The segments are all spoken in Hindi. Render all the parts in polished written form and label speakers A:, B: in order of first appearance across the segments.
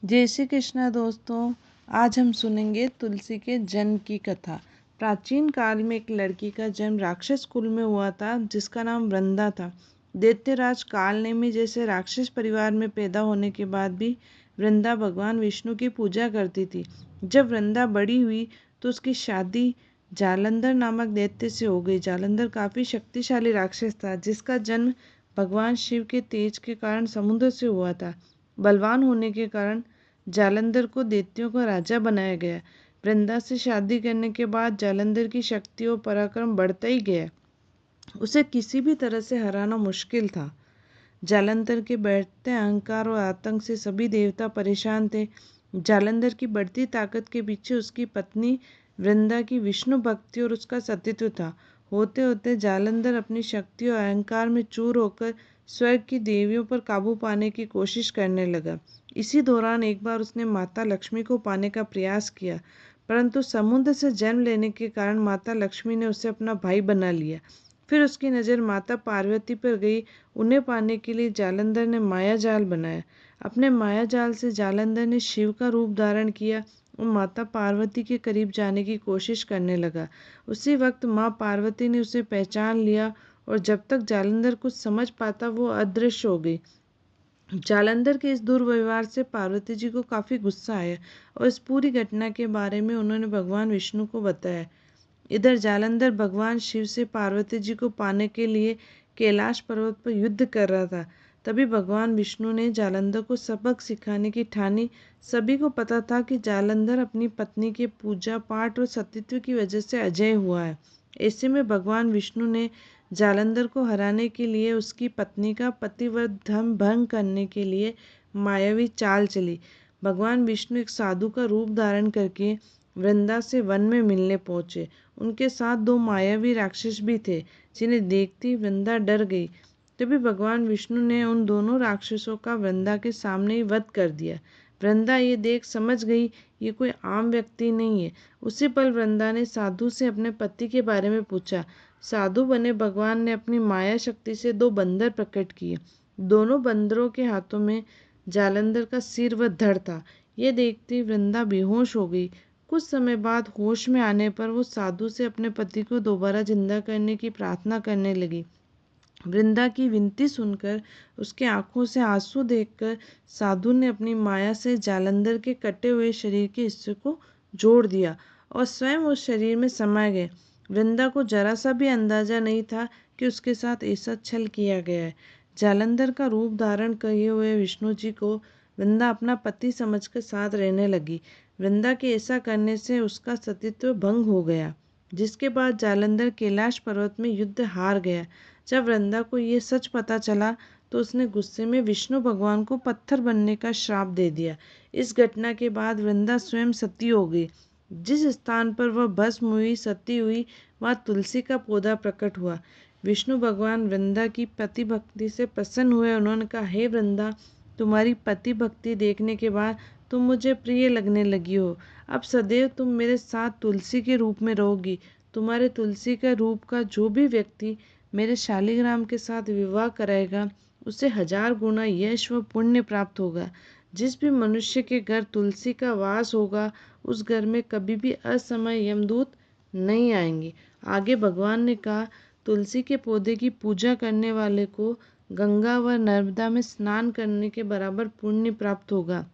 A: जय श्री कृष्णा दोस्तों। आज हम सुनेंगे तुलसी के जन्म की कथा। प्राचीन काल में एक लड़की का जन्म राक्षस कुल में हुआ था जिसका नाम वृंदा था। दैत्यराज कालनेमी जैसे राक्षस परिवार में पैदा होने के बाद भी वृंदा भगवान विष्णु की पूजा करती थी। जब वृंदा बड़ी हुई तो उसकी शादी जालंधर नामक दैत्य से हो गई। जालंधर काफ़ी शक्तिशाली राक्षस था जिसका जन्म भगवान शिव के तेज के कारण समुद्र से हुआ था। बलवान होने के कारण जालंधर को दैत्यों का राजा बनाया गया। वृंदा से शादी करने के बाद जालंधर की शक्ति और पराक्रम बढ़ता ही गया। उसे किसी भी तरह से हराना मुश्किल था। जालंधर के बढ़ते अहंकार और आतंक से सभी देवता परेशान थे। जालंधर की बढ़ती ताकत के पीछे उसकी पत्नी वृंदा की विष्णु भक्ति और उसका सतीत्व था। होते होते जालंधर अपनी शक्ति और अहंकार में चूर होकर स्वर्ग की देवियों पर काबू पाने की कोशिश करने लगा। इसी दौरान एक बार उसने माता लक्ष्मी को पाने का प्रयास किया, परंतु समुद्र से जन्म लेने के कारण माता लक्ष्मी ने उसे अपना भाई बना लिया। फिर उसकी नज़र माता पार्वती पर गई। उन्हें पाने के लिए जालंधर ने माया जाल बनाया। अपने माया जाल से जालंधर ने शिव का रूप धारण किया और माता पार्वती के करीब जाने की कोशिश करने लगा। उसी वक्त माँ पार्वती ने उसे पहचान लिया और जब तक जालंधर कुछ समझ पाता वो अदृश्य हो गई। जालंधर के इस दुर्व्यवहार से पार्वती जी को काफ़ी गुस्सा आया और इस पूरी घटना के बारे में उन्होंने भगवान विष्णु को बताया। इधर जालंधर भगवान शिव से पार्वती जी को पाने के लिए कैलाश पर्वत पर युद्ध कर रहा था। तभी भगवान विष्णु ने जालंधर को सबक सिखाने की ठानी। सभी को पता था कि जालंधर अपनी पत्नी के पूजा पाठ और सतीत्व की वजह से अजय हुआ है। ऐसे में भगवान विष्णु ने जालंधर को हराने के लिए उसकी पत्नी का पतिव्रत धर्म भंग करने के लिए मायावी चाल चली। भगवान विष्णु एक साधु का रूप धारण करके वृंदा से वन में मिलने पहुंचे। उनके साथ दो मायावी राक्षस भी थे जिन्हें देखती वृंदा डर गई। तभी भगवान विष्णु ने उन दोनों राक्षसों का वृंदा के सामने ही वध कर दिया। वृंदा ये देख समझ गई ये कोई आम व्यक्ति नहीं है। उसी पल वृंदा ने साधु से अपने पति के बारे में पूछा। साधु बने भगवान ने अपनी माया शक्ति से दो बंदर प्रकट किए। दोनों बंदरों के हाथों में जालंधर का सिर व धड़ था। ये देखती वृंदा बेहोश हो गई। कुछ समय बाद होश में आने पर वो साधु से अपने पति को दोबारा जिंदा करने की प्रार्थना करने लगी। वृंदा की विनती सुनकर उसके आंखों से आंसू देखकर साधु ने अपनी माया से जालंधर के कटे हुए शरीर के हिस्से को जोड़ दिया और स्वयं उस शरीर में समा गए। वृंदा को जरा सा भी अंदाजा नहीं था कि उसके साथ ऐसा छल किया गया है। जालंधर का रूप धारण किए हुए विष्णु जी को वृंदा अपना पति समझकर साथ रहने लगी। वृंदा के ऐसा करने से उसका सतीत्व भंग हो गया, जिसके बाद जालंधर कैलाश पर्वत में युद्ध हार गया। जब वृंदा को ये सच पता चला तो उसने गुस्से में विष्णु भगवान को पत्थर बनने का श्राप दे दिया। इस घटना के बाद वृंदा स्वयं सती हो गई। जिस स्थान पर वह भस्म हुई सती हुई वहाँ तुलसी का पौधा प्रकट हुआ। विष्णु भगवान वृंदा की पति भक्ति से प्रसन्न हुए। उन्होंने कहा, हे वृंदा, तुम्हारी पति भक्ति देखने के बाद तुम मुझे प्रिय लगने लगी हो। अब सदैव तुम मेरे साथ तुलसी के रूप में रहोगी। तुम्हारे तुलसी का रूप का जो भी व्यक्ति मेरे शालिग्राम के साथ विवाह कराएगा उसे 1000 गुना यश व पुण्य प्राप्त होगा। जिस भी मनुष्य के घर तुलसी का वास होगा उस घर में कभी भी असमय यमदूत नहीं आएंगे। आगे भगवान ने कहा, तुलसी के पौधे की पूजा करने वाले को गंगा व नर्मदा में स्नान करने के बराबर पुण्य प्राप्त होगा।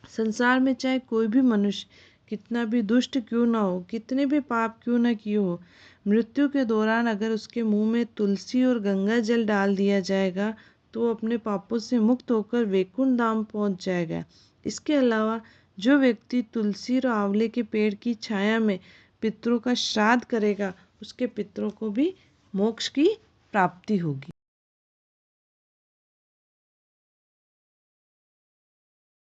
A: संसार में चाहे कोई भी मनुष्य कितना भी दुष्ट क्यों ना हो, कितने भी पाप क्यों ना किए हो, मृत्यु के दौरान अगर उसके मुंह में तुलसी और गंगा जल डाल दिया जाएगा तो वो अपने पापों से मुक्त होकर वैकुंठ धाम पहुंच जाएगा। इसके अलावा जो व्यक्ति तुलसी और आंवले के पेड़ की छाया में पितरों का श्राद्ध करेगा उसके पितरों को भी मोक्ष की प्राप्ति होगी।